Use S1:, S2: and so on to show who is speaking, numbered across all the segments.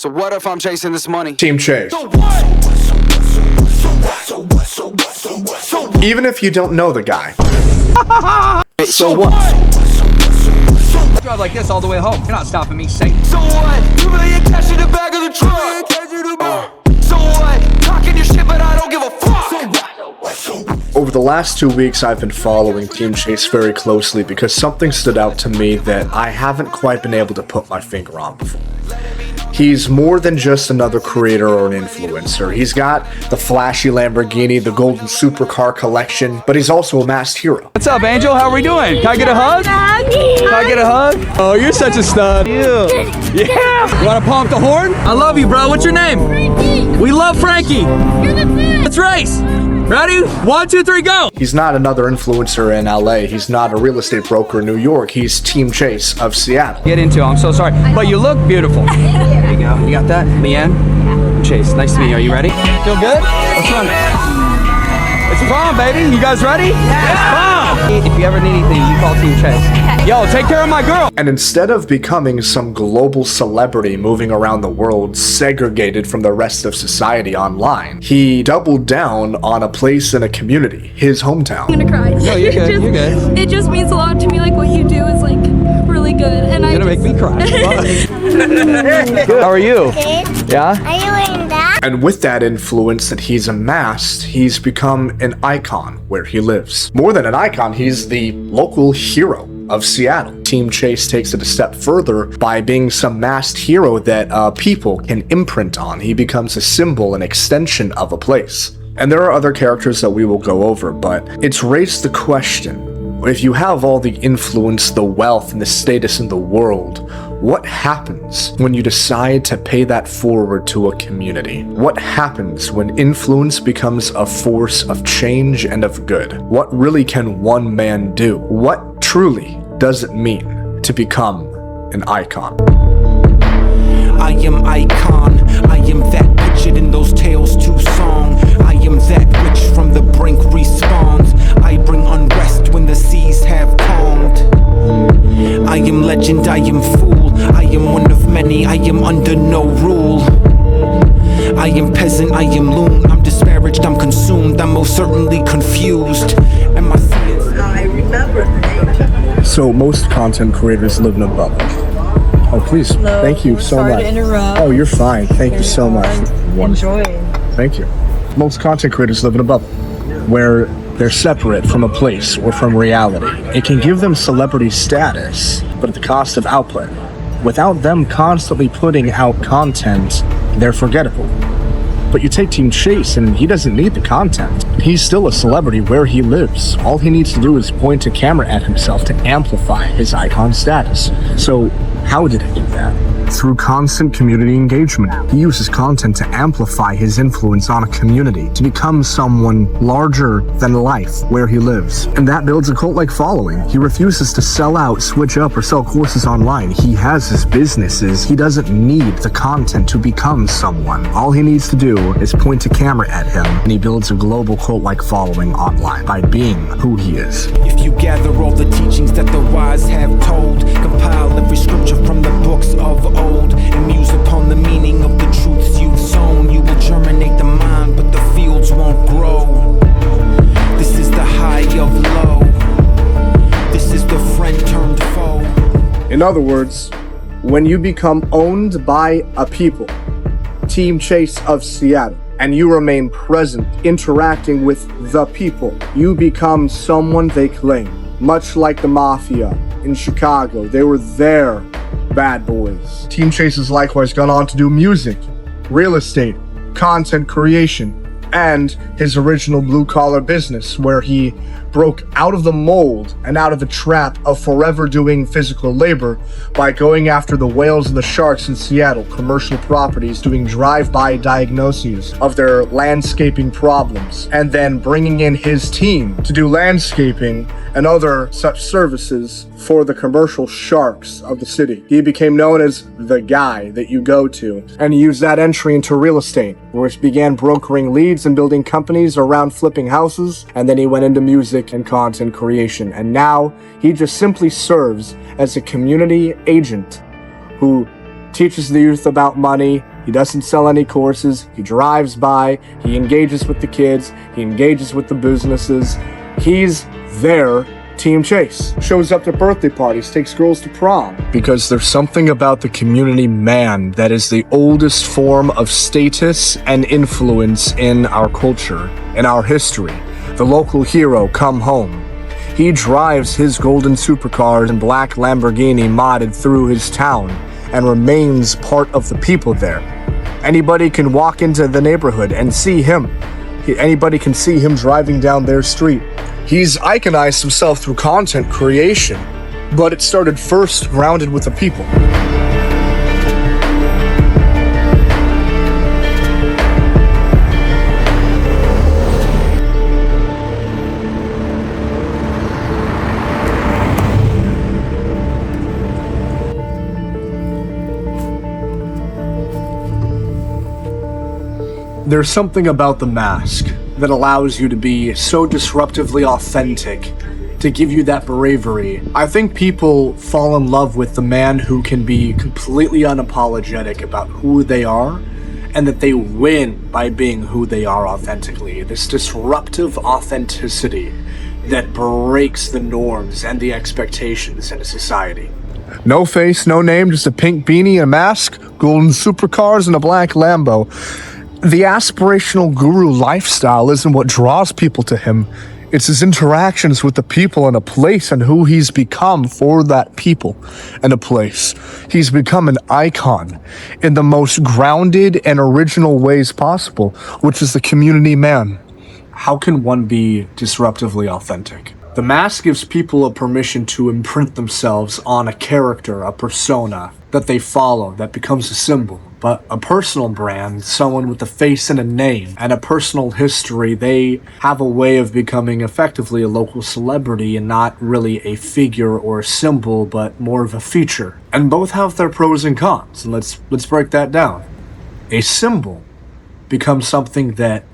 S1: So what if I'm chasing this money?
S2: TeamChase. Even if you don't know the guy.
S1: So what?
S3: Drive like this all the way home. You're not stopping me, Satan.
S1: So what? 2 million cash in the back of the truck. So what? Talking your shit, but I don't give a fuck.
S2: Over the last 2 weeks, I've been following TeamChase very closely because something stood out to me that I haven't quite been able to put my finger on before. He's more than just another creator or an influencer. He's got the flashy Lamborghini, the golden supercar collection, but he's also a masked hero.
S3: What's up, Angel? How are we doing? Can I get a hug? Can I get a hug? Oh, you're such a stud. Yeah. You want to pump the horn? I love you, bro. What's your name?
S4: Frankie.
S3: We love Frankie.
S4: You're the best.
S3: Let's race. Ready? 1, 2, 3, go.
S2: He's not another influencer in LA. He's not a real estate broker in New York. He's TeamChase of Seattle.
S3: Get into it. I'm so sorry. But you look beautiful. There you go. You got that? Leanne? Chase, nice to meet you. Are you ready? Feel good? Let's run it. It's prom, baby. You guys ready? It's prom. If you ever need anything, you call TeamChase. Yo, take care of my girl.
S2: And instead of becoming some global celebrity moving around the world segregated from the rest of society online, he doubled down on a place in a community, his hometown.
S4: I'm gonna cry.
S3: No, you're good. You're good.
S4: It just means a lot to me. Like what you do is like really good, and
S3: You're gonna make me cry. How are you?
S5: Good.
S3: Yeah?
S5: Are you wearing that?
S2: And with that influence that he's amassed, he's become an icon where he lives. More than an icon, he's the local hero of Seattle. TeamChase takes it a step further by being some masked hero that people can imprint on. He becomes a symbol, an extension of a place. And there are other characters that we will go over, but it's raised the question, if you have all the influence, the wealth, and the status in the world, what happens when you decide to pay that forward to a community? What happens when influence becomes a force of change and of good? What really can one man do? What truly does it mean to become an icon?
S6: I am icon, I am that pictured in those Tales 2 song. I am that which from the brink respawns. I bring unrest when the seas have calmed. I am legend, I am fool, I am one of many, I am under no rule. I am peasant, I am loon, I'm disparaged, I'm consumed, I'm most certainly confused. And my sins
S7: I remember the
S2: So most content creators live in a bubble. Oh, please.
S7: Hello.
S2: Thank you so
S7: Sorry
S2: much.
S7: to interrupt.
S2: Oh, you're fine. Thank you so much.
S7: Enjoy.
S2: Thank you. Most content creators live in a bubble where they're separate from a place or from reality. It can give them celebrity status, but at the cost of output. Without them constantly putting out content, they're forgettable. But you take TeamChase and he doesn't need the content. He's still a celebrity where he lives. All he needs to do is point a camera at himself to amplify his icon status. So how did he do that? Through constant community engagement. He uses content to amplify his influence on a community, to become someone larger than life where he lives. And that builds a cult-like following. He refuses to sell out, switch up, or sell courses online. He has his businesses. He doesn't need the content to become someone. All he needs to do is point a camera at him, and he builds a global cult-like following online by being who he is.
S6: If you gather all the teachings that the wise have told, compile every scripture from the books of old, and muse upon the meaning of the truths you've sown, you will germinate the mind, but the fields won't grow. This is the high of low. This is the friend turned foe.
S2: In other words, when you become owned by a people, TeamChase of Seattle, and you remain present, interacting with the people, you become someone they claim. Much like the mafia in Chicago, they were their bad boys. TeamChase has likewise gone on to do music, real estate, content creation, and his original blue-collar business where he broke out of the mold and out of the trap of forever doing physical labor by going after the whales and the sharks in Seattle, commercial properties, doing drive-by diagnoses of their landscaping problems, and then bringing in his team to do landscaping and other such services for the commercial sharks of the city. He became known as the guy that you go to, and he used that entry into real estate, where he began brokering leads and building companies around flipping houses, and then he went into music and content creation, and now he just simply serves as a community agent who teaches the youth about money, He doesn't sell any courses. He drives by. He engages with the kids. He engages with the businesses. He's there. TeamChase shows up to birthday parties, takes girls to prom. Because there's something about the community man that is the oldest form of status and influence in our culture, in our history. The local hero come home. He drives his golden supercars and black Lamborghini modded through his town and remains part of the people there. Anybody can walk into the neighborhood and see him. Anybody can see him driving down their street. He's iconized himself through content creation, but it started first grounded with the people. There's something about the mask that allows you to be so disruptively authentic, to give you that bravery. I think people fall in love with the man who can be completely unapologetic about who they are, and that they win by being who they are authentically. This disruptive authenticity that breaks the norms and the expectations in a society. No face, no name, just a pink beanie, a mask, golden supercars, and a black Lambo. The aspirational guru lifestyle isn't what draws people to him. It's his interactions with the people in a place and who he's become for that people and a place. He's become an icon in the most grounded and original ways possible, which is the community man. How can one be disruptively authentic? The mask gives people a permission to imprint themselves on a character, a persona that they follow, that becomes a symbol. But a personal brand, someone with a face and a name, and a personal history, they have a way of becoming effectively a local celebrity and not really a figure or a symbol, but more of a feature. And both have their pros and cons, and let's break that down. A symbol becomes something that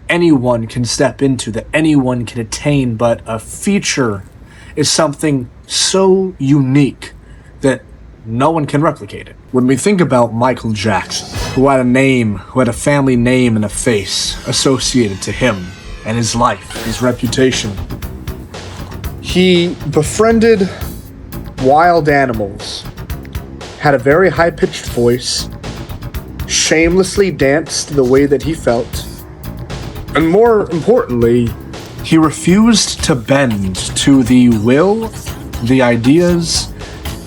S2: anyone can step into, that anyone can attain, but a feature is something so unique that no one can replicate it. When we think about Michael Jackson, who had a name, who had a family name and a face associated to him and his life, his reputation, he befriended wild animals, had a very high-pitched voice, shamelessly danced the way that he felt, and more importantly, he refused to bend to the will, the ideas,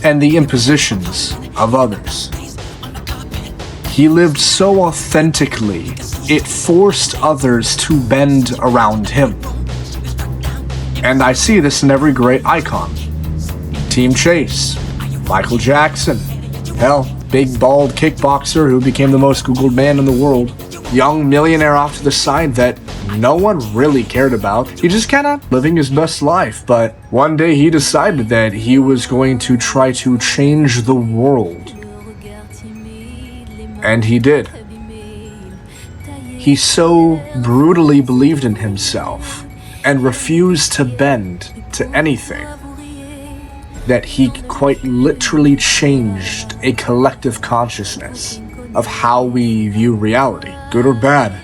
S2: and the impositions of others. He lived so authentically, it forced others to bend around him. And I see this in every great icon. TeamChase, Michael Jackson, hell, big bald kickboxer who became the most Googled man in the world, young millionaire off to the side that no one really cared about. He just kinda living his best life, but one day he decided that he was going to try to change the world. And he did. He so brutally believed in himself and refused to bend to anything that he quite literally changed a collective consciousness of how we view reality, good or bad.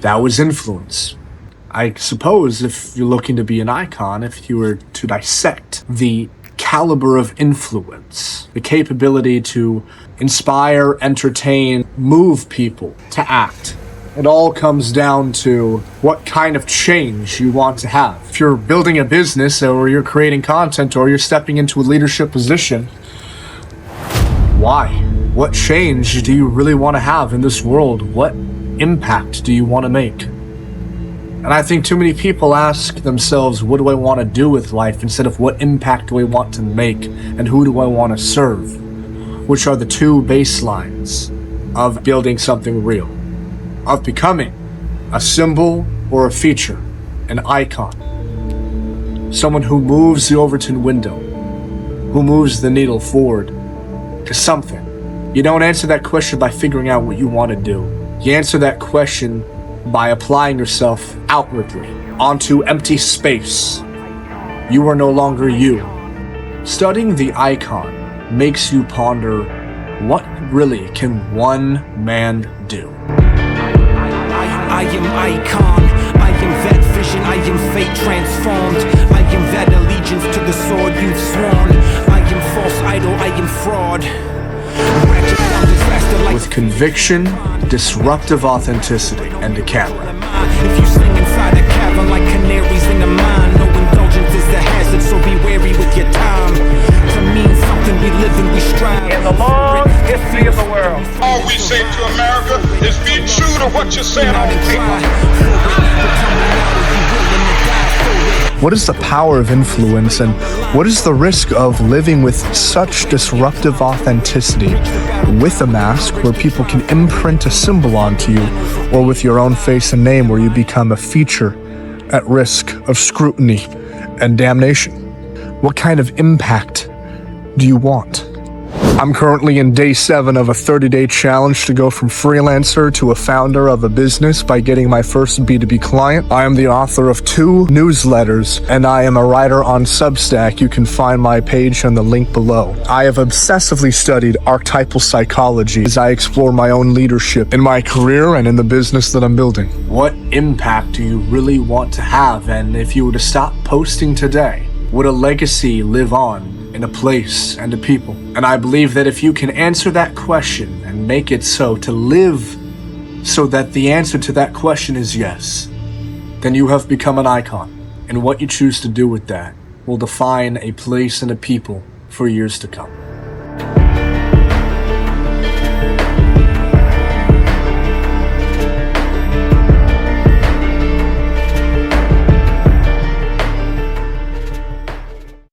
S2: That was influence. I suppose if you're looking to be an icon, if you were to dissect the caliber of influence, the capability to inspire, entertain, move people to act, it all comes down to what kind of change you want to have. If you're building a business or you're creating content or you're stepping into a leadership position, why? What change do you really want to have in this world? What impact do you want to make? And I think too many people ask themselves, what do I want to do with life, instead of what impact do I want to make and who do I want to serve, which are the two baselines of building something real, of becoming a symbol or a feature, an icon, someone who moves the Overton window, who moves the needle forward to something. You don't answer that question by figuring out what you want to do. You answer that question by applying yourself outwardly onto empty space. You are no longer you. Studying the icon makes you ponder What really can one man do?
S6: I am icon, I am that vision, I am fate transformed. I am that allegiance to the sword you've sworn. I am false idol, I am fraud. Ratchet down disaster like
S2: With conviction, disruptive authenticity, and a camera.
S6: if you sing inside a cavern like canaries in a mine. No indulgence is the hazard, so be wary with your time. To mean something we live and we strive.
S5: In the long history of the world,
S8: All we say to America is be true to what you're saying on paper.
S2: What is the power of influence, and what is the risk of living with such disruptive authenticity with a mask where people can imprint a symbol onto you, or with your own face and name where you become a feature at risk of scrutiny and damnation? What kind of impact do you want? I'm currently in day 7 of a 30-day challenge to go from freelancer to a founder of a business by getting my first B2B client. I am the author of 2 newsletters, and I am a writer on Substack. You can find my page in the link below. I have obsessively studied archetypal psychology as I explore my own leadership in my career and in the business that I'm building. What impact do you really want to have? And if you were to stop posting today, would a legacy live on in a place and a people? And I believe that if you can answer that question and make it so to live so that the answer to that question is yes, then you have become an icon. And what you choose to do with that will define a place and a people for years to come.